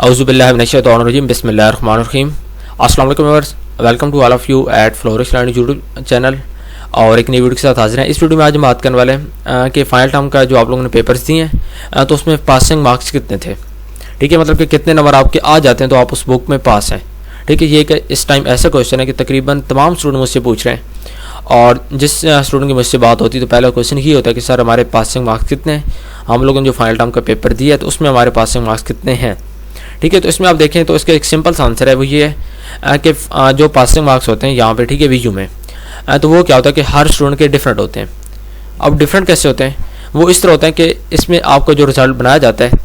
औज़ुबिल्लाहि मिनश्शैतानिर्रजीम बिस्मिल्लाहिर्रहमानिर्रहीम। अस्सलाम वालेकुम viewers, welcome to all of you at Flourish Learning YouTube channel और एक नई वीडियो के साथ हाजिर हैं। इस वीडियो में आज हम बात करने वाले हैं कि फाइनल टर्म का जो आप लोगों ने पेपर्स दिए हैं तो उसमें पासिंग मार्क्स कितने थे। ठीक है, मतलब कि कितने नंबर आपके आ जाते हैं तो आप उस बुक में पास हैं। ठीक है, ये इस टाइम ऐसा क्वेश्चन है कि तकरीबन तमाम स्टूडेंट मुझसे पूछ रहे हैं और जिस स्टूडेंट की मुझसे बात होती है तो पहला क्वेश्चन ये होता है कि सर हमारे पासिंग मार्क्स कितने हैं, हम लोगों ने जो फाइनल टर्म का पेपर दिया है तो उसमें हमारे पासिंग मार्क्स कितने हैं। ठीक है, तो इसमें आप देखें तो इसका एक सिंपल सा आंसर है, वो ये है कि जो पासिंग मार्क्स होते हैं यहाँ पे, ठीक है, वीयू में, तो वो क्या होता है कि हर स्टूडेंट के डिफरेंट होते हैं। अब डिफरेंट कैसे होते हैं, वो इस तरह होते हैं कि इसमें आपका जो रिजल्ट बनाया जाता है,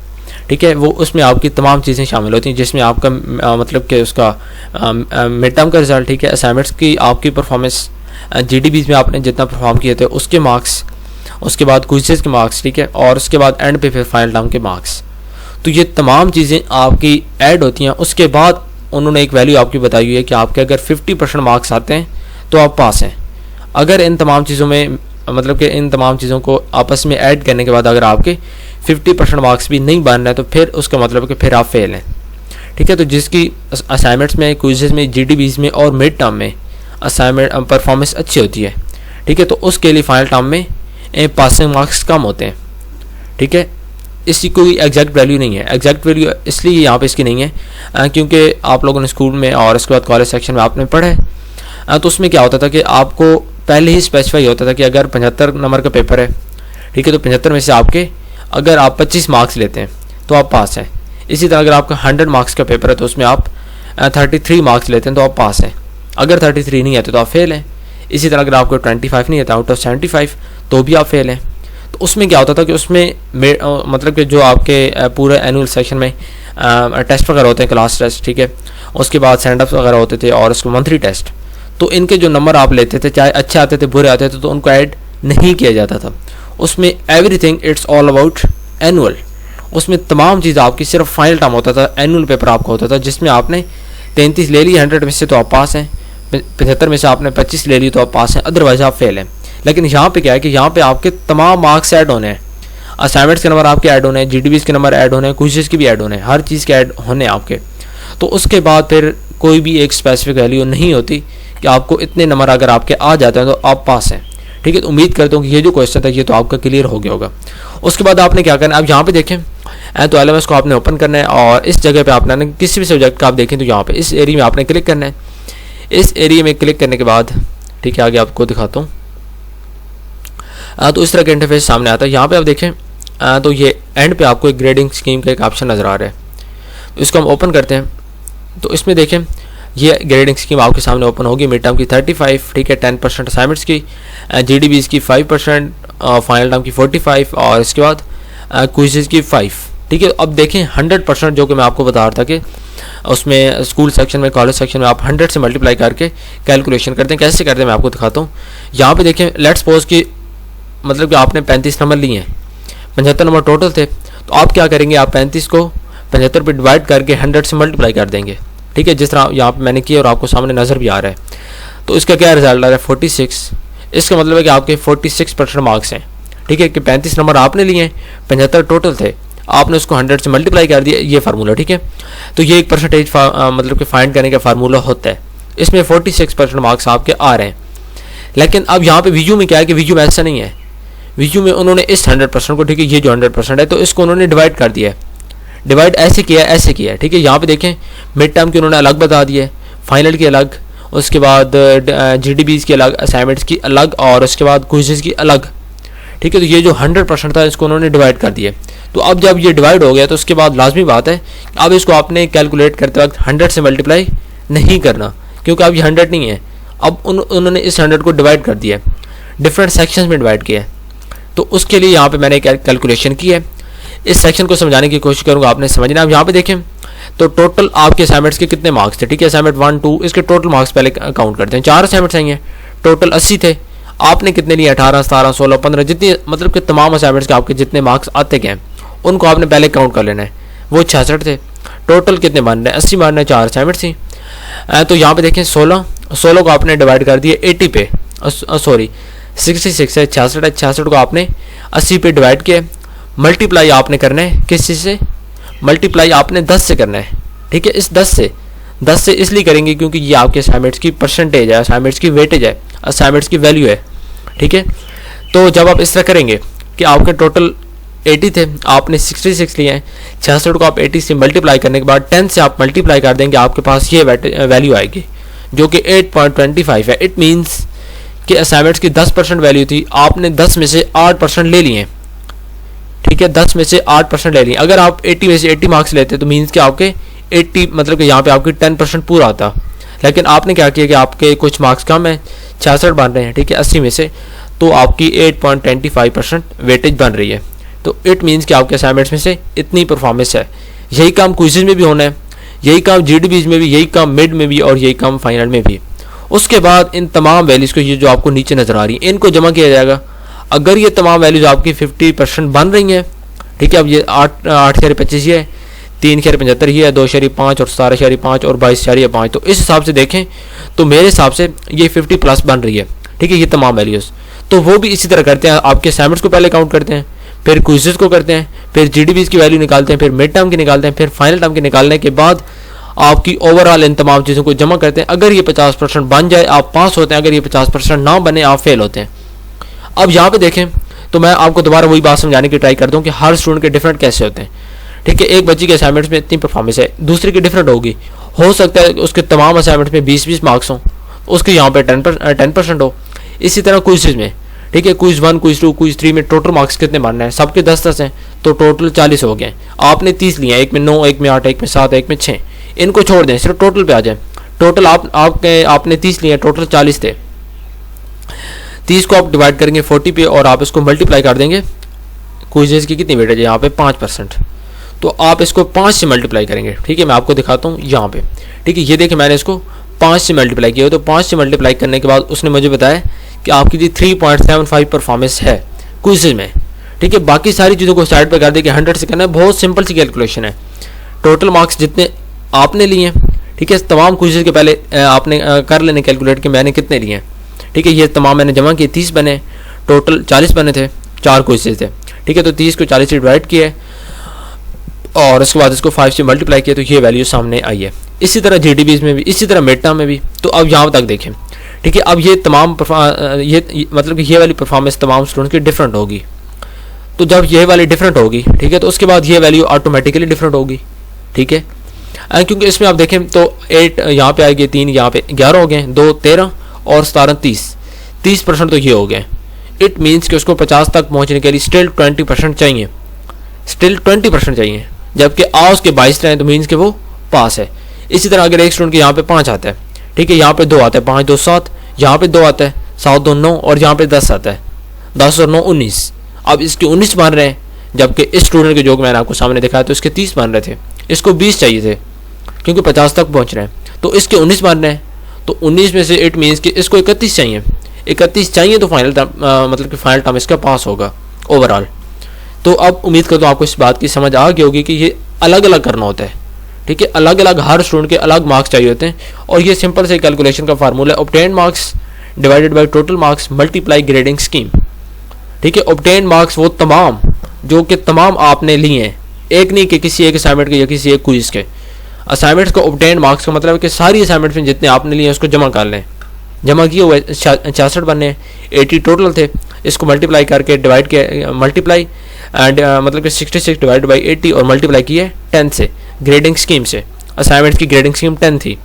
ठीक है, वो उसमें आपकी तमाम चीज़ें शामिल होती हैं, जिसमें आपका मतलब कि उसका मिड टर्म का रिजल्ट, ठीक है, असाइनमेंट्स की आपकी परफॉर्मेंस, GDBs में आपने जितना परफॉर्म किए थे उसके मार्क्स, उसके बाद क्विज़ेस के मार्क्स, ठीक है, और उसके बाद एंड पे फिर फाइनल टर्म के मार्क्स। तो ये तमाम चीज़ें आपकी ऐड होती हैं। उसके बाद उन्होंने एक वैल्यू आपकी बताई हुई है कि आपके अगर 50% मार्क्स आते हैं तो आप पास हैं। अगर इन तमाम चीज़ों में मतलब कि इन तमाम चीज़ों को आपस में ऐड करने के बाद अगर आपके 50% मार्क्स भी नहीं बन रहे हैं तो फिर उसका मतलब है कि फिर आप फेल हैं। ठीक है, तो जिसकी असाइनमेंट्स में, क्विज़ेस में, GDBs में और मिड टर्म में असाइनमेंट परफॉर्मेंस अच्छी होती है, ठीक है, तो उसके लिए फाइनल टर्म में पासिंग मार्क्स कम होते हैं। ठीक है, इसकी कोई एग्जैक्ट वैल्यू नहीं है। एग्जैक्ट वैल्यू इसलिए यहाँ पे इसकी नहीं है क्योंकि आप लोगों ने स्कूल में और उसके बाद कॉलेज सेक्शन में आपने पढ़ा है, तो उसमें क्या होता था कि आपको पहले ही स्पेसिफाई होता था कि अगर 75 नंबर का पेपर है, ठीक है, तो 75 में से आपके अगर आप 25 मार्क्स लेते हैं तो आप पास हैं। इसी तरह अगर आपका 100 मार्क्स का पेपर है तो उसमें आप 33 मार्क्स लेते हैं तो आप पास हैं। अगर 33 नहीं आते तो आप फेल हैं। इसी तरह अगर आपको 25 नहीं आता आउट ऑफ 75 तो भी आप फेल हैं। तो उसमें क्या होता था कि उसमें मतलब कि जो आपके पूरे एनुअल सेक्शन में टेस्ट वगैरह होते हैं, क्लास टेस्ट, ठीक है, उसके बाद सेंड अप्स वगैरह होते थे और उसको मंथली टेस्ट, तो इनके जो नंबर आप लेते थे, चाहे अच्छे आते थे बुरे आते थे, तो उनको ऐड नहीं किया जाता था। उसमें everything it's all about annual. उसमें तमाम चीज़ आपकी सिर्फ फाइनल टर्म होता था, एनुअल पेपर आपका होता था, जिसमें आपने 33 ले ली 100 में से तो आप पास हैं, 75 में से आपने 25 ले ली तो आप पास हैं, अदरवाइज आप फेल हैं। लेकिन यहाँ पे क्या है कि यहाँ पे आपके तमाम मार्क्स ऐड होने हैं, असाइनमेंट्स के नंबर आपके ऐड होने हैं, GDBs के नंबर ऐड होने हैं, क्विज़ेस के भी ऐड होने हैं, हर चीज़ के ऐड होने हैं आपके। तो उसके बाद फिर कोई भी एक स्पेसिफिक वैल्यू नहीं होती कि आपको इतने नंबर अगर आपके आ जाते हैं तो आप पास हैं। ठीक है, तो उम्मीद करता हूँ कि ये जो क्वेश्चन था ये तो आपका क्लियर हो गया होगा। उसके बाद आपने क्या करना है, अब यहाँ पे देखें तो LMS को आपने ओपन करना है और इस जगह पे आपने किसी भी सब्जेक्ट का आप देखें तो यहाँ पे इस एरिया में आपने क्लिक करना है। इस एरिया में क्लिक करने के बाद, ठीक है, आगे आपको दिखाता हूँ, तो इस तरह का इंटरफेस सामने आता है। यहाँ पे आप देखें तो ये एंड पे आपको एक ग्रेडिंग स्कीम का एक ऑप्शन नज़र आ रहा है। इसको हम ओपन करते हैं तो इसमें देखें ये ग्रेडिंग स्कीम आपके सामने ओपन होगी। मिड टर्म की 35, ठीक है, 10% असाइनमेंट्स की, GDBs की 5%, फाइनल टर्म की 45 और इसके बाद क्विज़ेस की 5। ठीक है, अब देखें 100% जो कि मैं आपको बता रहा था कि उसमें स्कूल सेक्शन में, कॉलेज सेक्शन में आप 100 से मल्टीप्लाई करके कैलकुलेशन करते हैं। कैसे करते हैं मैं आपको दिखाता हूँ। यहाँ पे देखें लेट्स सपोज कि मतलब कि आपने 35 नंबर लिए हैं, 75 नंबर टोटल थे, तो आप क्या करेंगे, आप 35 को 75 पे डिवाइड करके 100 से मल्टीप्लाई कर देंगे। ठीक है, जिस तरह यहाँ पे मैंने किया और आपको सामने नज़र भी आ रहा है। तो इसका क्या रिजल्ट आ रहा है, 46। इसका मतलब है कि आपके 46% मार्क्स हैं। ठीक है, कि 35 नंबर आपने लिए हैं, 75 टोटल थे, आपने उसको 100 से मल्टीप्लाई कर दिया, ये फार्मूला। ठीक है, तो ये एक परसेंटेज मतलब कि फाइंड करने का फार्मूला होता है। इसमें 46% मार्क्स आपके आ रहे हैं। लेकिन अब यहाँ पे वीयू में क्या है कि वीयू में ऐसा नहीं है। वीयू में उन्होंने इस 100% को, ठीक है, ये जो 100% है तो इसको उन्होंने डिवाइड कर दिया है। डिवाइड ऐसे किया है, ऐसे किया है। ठीक है, यहाँ पे देखें मिड टर्म की उन्होंने अलग बता दिया है, फाइनल की अलग, उसके बाद GDBs की अलग, असाइनमेंट्स की अलग और उसके बाद क्विज़ेस की अलग। ठीक है, तो ये जो 100% था इसको उन्होंने डिवाइड कर दिया। तो अब जब ये डिवाइड हो गया तो उसके बाद लाजमी बात है अब इसको आपने कैलकुलेट करते वक्त 100 से मल्टीप्लाई नहीं करना, क्योंकि अब ये 100 नहीं है। अब उन्होंने इस 100 को डिवाइड कर दिया, डिफरेंट सेक्शंस में डिवाइड किया है। तो उसके लिए यहाँ पे मैंने कैलकुलेशन की है। इस सेक्शन को समझाने की कोशिश करूँगा, आपने समझना। अब यहाँ पे देखें तो टोटल आपके असाइनमेंट्स के कितने मार्क्स थे। ठीक है, असाइनमेंट 1, 2 इसके टोटल मार्क्स पहले काउंट करते हैं। 4 असाइनमेंट्स आई हैं, टोटल 80 थे। आपने कितने लिए, 18, 17, 16, 15, जितनी मतलब कि तमाम असाइनमेंट्स के आपके जितने मार्क्स आते गए उनको आपने पहले काउंट कर लेना है। वो 66 थे। टोटल कितने मान रहे हैं, 80 मान रहे हैं, 4 असाइनमेंट्स थी। तो यहाँ पे देखें 16 को आपने डिवाइड कर दिया 80 पे, सॉरी 66 है, 66 को आपने 80 पे डिवाइड किया। मल्टीप्लाई आपने करना है किस चीज़ से, मल्टीप्लाई आपने 10 से करना है। ठीक है, इस 10 से इसलिए करेंगे क्योंकि ये आपके असाइनमेंट्स की परसेंटेज है, असाइनमेंट्स की वेटेज है, असाइनमेंट्स की वैल्यू है। ठीक है, तो जब आप इस तरह करेंगे कि आपके टोटल 80 थे, आपने 66 लिए हैं, 66 को आप 80 से मल्टीप्लाई करने के बाद 10 से आप मल्टीप्लाई कर देंगे, आपके पास ये वैल्यू आएगी जो कि 8.25 है। इट मीन्स कि असाइनमेंट्स की 10% वैल्यू थी, आपने 10 में से 8% ले लिए। ठीक है, 10 में से 8% ले लिए। अगर आप 80 में से 80 मार्क्स लेते तो मीन्स कि आपके 80 मतलब कि यहाँ पे आपकी 10% पूरा आता। लेकिन आपने क्या किया कि आपके कुछ मार्क्स कम है, 66 बन रहे हैं। ठीक है, 80 में से, तो आपकी 8.25% वेटेज बन रही है। तो इट मीन्स कि आपके असाइनमेंट्स में से इतनी परफॉर्मेंस है। यही काम क्विज़ में भी होना है, यही काम जीडीबीज में भी, यही काम मिड में भी और यही काम फाइनल में भी। उसके बाद इन तमाम वैल्यूज़ को, ये जो आपको नीचे नज़र आ रही है, इनको जमा किया जाएगा। अगर ये तमाम वैल्यूज़ आपकी 50% बन रही हैं, ठीक है, अब ये 8.25 ये है, 3.75 ये है, 2.5 और 17.5 और 22.5। तो इस हिसाब से देखें तो मेरे हिसाब से ये 50+ बन रही है। ठीक है, ये तमाम वैल्यूज़। तो वो भी इसी तरह करते हैं, आपके असाइनमेंट्स को पहले काउंट करते हैं, फिर क्विज़ेस को करते हैं, फिर जीडीबीज की वैल्यू निकालते हैं, फिर मिड टर्म की निकालते हैं, फिर फाइनल टर्म के निकालने के बाद आपकी ओवरऑल इन तमाम चीज़ों को जमा करते हैं। अगर ये 50% बन जाए आप पास होते हैं, अगर ये 50% ना बने आप फेल होते हैं। अब यहाँ पे देखें तो मैं आपको दोबारा वही बात समझाने की ट्राई करता हूँ कि हर स्टूडेंट के डिफरेंट कैसे होते हैं। ठीक है, एक बच्चे के असाइनमेंट्स में इतनी परफॉर्मेंस है, दूसरे की डिफरेंट होगी। हो सकता है उसके तमाम असाइनमेंट्स में 20-20 मार्क्स हों, उसके यहाँ पे 10% हो। इसी तरह क्विज़ में, ठीक है, क्विज़ 1, क्विज़ 2, क्विज़ 3 में टोटल मार्क्स कितने बनना है, सबके 10-10 हैं, तो टोटल 40 हो गए। आपने 30 लिए हैं, एक में 9, एक में 8, एक में 7, एक में 6। इनको छोड़ दें, सिर्फ टोटल पे आ जाए। टोटल आपने 30 लिए हैं, टोटल 40 थे। 30 को आप डिवाइड करेंगे 40 पे और आप इसको मल्टीप्लाई कर देंगे। क्विज़ेस की कितनी वेटेज है यहाँ पे 5%, तो आप इसको 5 से मल्टीप्लाई करेंगे। ठीक है, मैं आपको दिखाता हूँ यहाँ पे। ठीक है, ये देखिए मैंने इसको 5 से मल्टीप्लाई किया, तो 5 से मल्टीप्लाई करने के बाद उसने मुझे बताया कि आपकी जी 3.75 परफॉर्मेंस है क्विज़ेस में। ठीक है, बाकी सारी चीज़ों को साइड पर कर दे कि 100 से करना है, बहुत सिंपल सी कैलकुलेशन है। टोटल मार्क्स जितने आपने लिए हैं, ठीक है, तमाम क्विज़ेस के पहले आपने कर लेने कैलकुलेट कि मैंने कितने लिए हैं। ठीक है, ये तमाम मैंने जमा किए, 30 बने, टोटल 40 बने थे, 4 क्विज़ेस थे। ठीक है, तो 30 को 40 से डिवाइड किया और उसके बाद इसको 5 से मल्टीप्लाई किया, तो ये वैल्यू सामने आई है। इसी तरह जीडीबीज में भी, इसी तरह मिड टर्म में भी। तो अब यहाँ तक देखें, ठीक है, अब ये तमाम ये मतलब कि ये वाली परफॉर्मेंस तमाम स्टूडेंट्स की डिफरेंट होगी। तो जब ये वाली डिफरेंट होगी, ठीक है, तो उसके बाद ये वैल्यू ऑटोमेटिकली डिफरेंट होगी। ठीक है, क्योंकि इसमें आप देखें तो 8 यहाँ पे आएगी, 3 यहाँ पे, 11 हो गए, 2 13 और 17 30% तो ये हो गए। इट मीन्स कि उसको 50 तक पहुँचने के लिए स्टिल 20% चाहिए, स्टिल 20% चाहिए, जबकि उसके 22 रहे तो मीन्स कि वो पास है। इसी तरह अगर एक स्टूडेंट के यहाँ पे 5 आता है, ठीक है, यहाँ पे 2 आता है, 5 2 7, यहाँ पे 2 आता है, 7 2 9 और यहाँ पे 10 आता है, 10 और 9 19। अब इसके 19 बन रहे हैं, जबकि इस स्टूडेंट के जो मैंने आपको सामने दिखाया तो इसके 30 बन रहे थे, इसको 20 चाहिए थे क्योंकि 50 तक पहुँच रहे हैं, तो इसके 19 बन रहे हैं। तो 19 में से इट मीन्स कि इसको 31 चाहिए, 31 चाहिए, तो फाइनल मतलब कि फाइनल टर्म इसका पास होगा ओवरऑल। तो अब उम्मीद करता हूँ आपको इस बात की समझ आ गई होगी कि ये अलग अलग करना होता है। ठीक है, अलग अलग हर स्टूडेंट के अलग मार्क्स चाहिए होते हैं, और ये सिंपल से कैलकुलेशन का फार्मूला है, obtained marks divided by total marks multiply grading scheme. ठीक है, ऑब्टेन्ड मार्क्स वो तमाम जो कि तमाम आपने लिए हैं, एक नहीं कि किसी एक असाइनमेंट के या किसी एक क्विज के। असाइनमेंट्स को ऑब्टेन्ड मार्क्स का मतलब है कि सारी असाइनमेंट्स में जितने आपने लिए उसको जमा कर लें। जमा किए हुए 66 बनने, 80 टोटल थे, इसको मल्टीप्लाई करके डिवाइड किया, मल्टीप्लाई एंड मतलब कि 66 डिवाइड बाई 80 और मल्टीप्लाई किए 10 से, ग्रेडिंग स्कीम से। असाइनमेंट्स की ग्रेडिंग स्कीम 10 थी,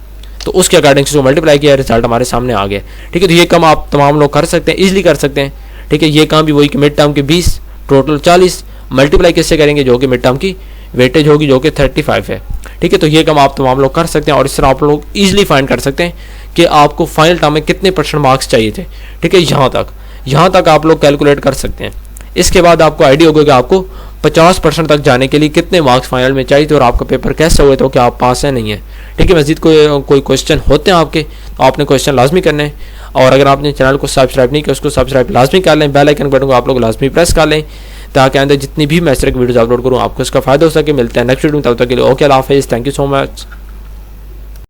तो उसके अकॉर्डिंग से मल्टीप्लाई किया, रिजल्ट हमारे सामने आ गया। ठीक है, तो ये काम आप तमाम लोग कर सकते हैं, ईजिली कर सकते हैं। ठीक है, ये काम भी वही कि मिड टर्म के 20, टोटल 40, मल्टीप्लाई किससे करेंगे, जो कि मिड टर्म की वेटेज होगी जो कि 35 है। ठीक है, तो ये काम आप तमाम लोग कर सकते हैं, और इस तरह आप लोग ईजिली फाइंड कर सकते हैं कि आपको फाइनल टर्म में कितने % मार्क्स चाहिए थे। ठीक है, यहाँ तक आप लोग कैलकुलेट कर सकते हैं। इसके बाद आपको आइडिया होगा कि आपको 50% तक जाने के लिए कितने मार्क्स फाइनल में चाहिए थे, और आपका पेपर कैसे हुए, तो क्या आप पास है नहीं है। ठीक है, मज़ीद कोई क्वेश्चन होते हैं आपके, तो आपने क्वेश्चन लाजमी करने हैं, और अगर आपने चैनल को सब्सक्राइब नहीं किया उसको सब्सक्राइब लाजमी कर लें, बेल आइकन बटन को आप लोग लाजमी प्रेस कर लें, ताकि आगे जितनी भी मैं इस तरह की वीडियोज़ अपलोड करूँ आपको इसका फ़ायदा हो सके। मिलते हैं नेक्स्ट वीडियो में, तब तक के लिए ओके, अल्लाह हाफ़िज़, थैंक यू सो मच।